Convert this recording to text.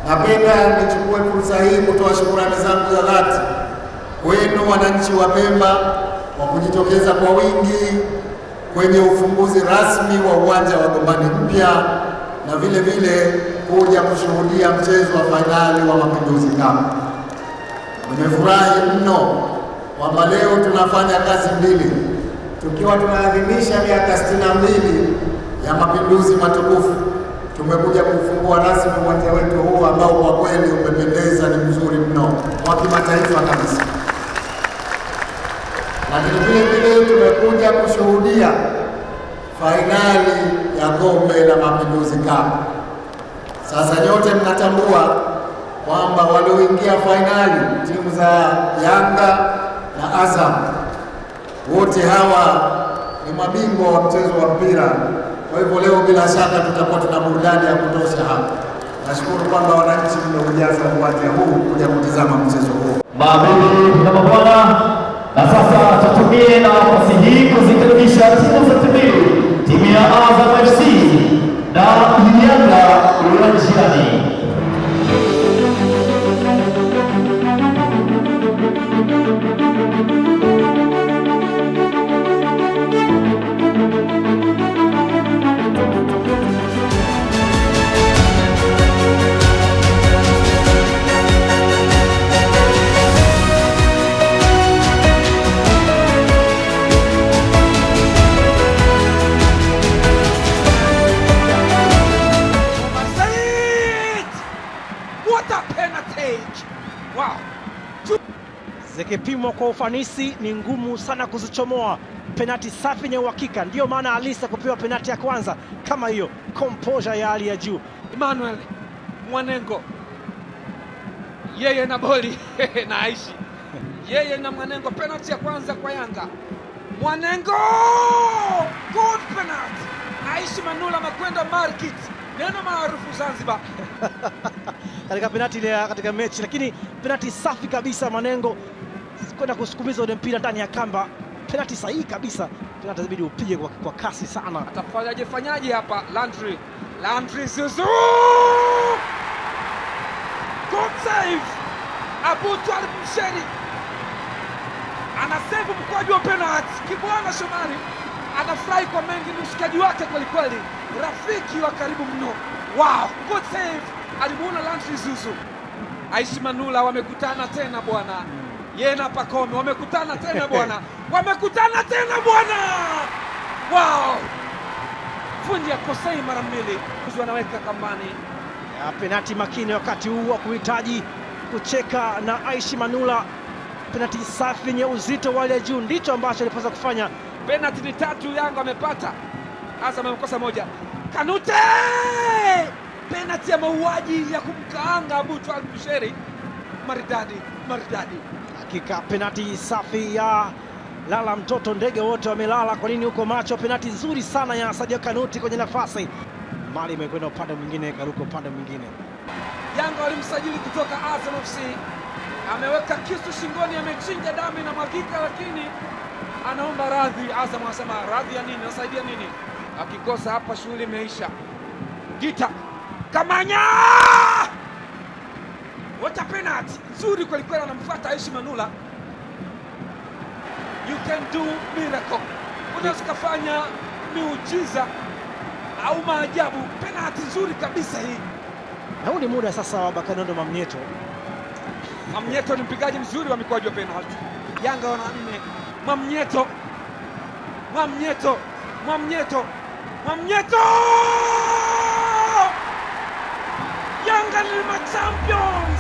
Napenda nichukue fursa hii kutoa shukrani zangu za dhati kwenu wananchi wa Pemba kwa kujitokeza kwa wingi kwenye ufunguzi rasmi wa uwanja wa Gombani mpya na vile vile kuja kushuhudia mchezo wa fainali wa Mapinduzi Cup. Nimefurahi mno kwamba leo tunafanya kazi mbili, tukiwa tunaadhimisha miaka 62 ya mapinduzi matukufu. Tumekuja kufungua rasmi uwanja wetu huu ambao kwa kweli umependeza, ni mzuri mno wa kimataifa kabisa. Lakini vile vile tumekuja kushuhudia fainali ya Kombe la Mapinduzi Cup. Sasa nyote mnatambua kwamba walioingia fainali timu za Yanga na Azam, wote hawa ni mabingwa wa mchezo wa mpira. Kwa hivyo leo bila shaka tutakuwa tuna burudani ya kutosha hapa. Nashukuru kwamba wananchi mmeujaza uwanja huu kuja kutizama mchezo huu. Mabibi na mabwana, na sasa tutumie nafasi hii kuzikaribisha timu zote mbili, timu ya Azam FC na Yanga uwanjani. Wow. Zikipimwa kwa ufanisi ni ngumu sana kuzichomoa. Penati safi yenye uhakika, ndio maana Alisa kupewa penati ya kwanza kama hiyo. Composure ya hali ya juu. Emmanuel Mwanengo, yeye na boli na Aishi, yeye na Mwanengo, penati ya kwanza kwa Yanga. Mwanengo, good penalty. Aishi Manula amekwenda market, neno maarufu Zanzibar katika penati ile katika mechi, lakini penati safi kabisa. Mwanengo kwenda kusukumiza ule mpira ndani ya kamba, penati sahihi kabisa. Penati inabidi upige kwa kasi sana. Atafanyaje hapa? Landry Zuzu, good save. Abu Twalib Msheri anasave mkwaju wa penalti. Kibwana Shomari anafurahi kwa mengi, ni mshikaji wake kwelikweli, rafiki wa karibu mno. Wow, good save. Alimuona Landry Zuzu. Aishi Manula wamekutana tena bwana. Yeye na Pacome wamekutana tena bwana. Wamekutana tena bwana. Wow. Fundi ya kosei mara mbili. Wanaweka kambani. Ya penati makini wakati huu wa kuhitaji kucheka na Aishi Manula. Penati safi yenye uzito wa hali ya juu, ndicho ambacho alipaswa kufanya. Penati ni 3 Yanga amepata. Azam amekosa 1. Kanute! Penati ya mauaji ya kumkaanga Abu Twalib Msheri. Maridadi. Hakika penati safi ya lala mtoto, ndege wote wamelala. Kwa nini huko macho? Penati nzuri sana ya Sadio Kanuti kwenye nafasi. Mali imekwenda upande mwingine, karuka upande mwingine. Yanga walimsajili kutoka Azam FC. Ameweka kisu shingoni, amechinja damu na magika, lakini anaomba radhi. Azam anasema radhi ya nini? Nasaidia nini? Akikosa hapa shughuli imeisha. Gita Kamanya! What a penalty! Nzuri kweli kweli, anamfuata Aishi Manula. You can do miracle. Unaweza kufanya miujiza au maajabu. Penalty nzuri kabisa hii. Na huu ni muda sasa wa Bakanondo Mamnyeto. Mamnyeto ni mpigaji mzuri wa mikwaju ya penalty. Yanga wana 4. Mamnyeto! Yanga ni champion!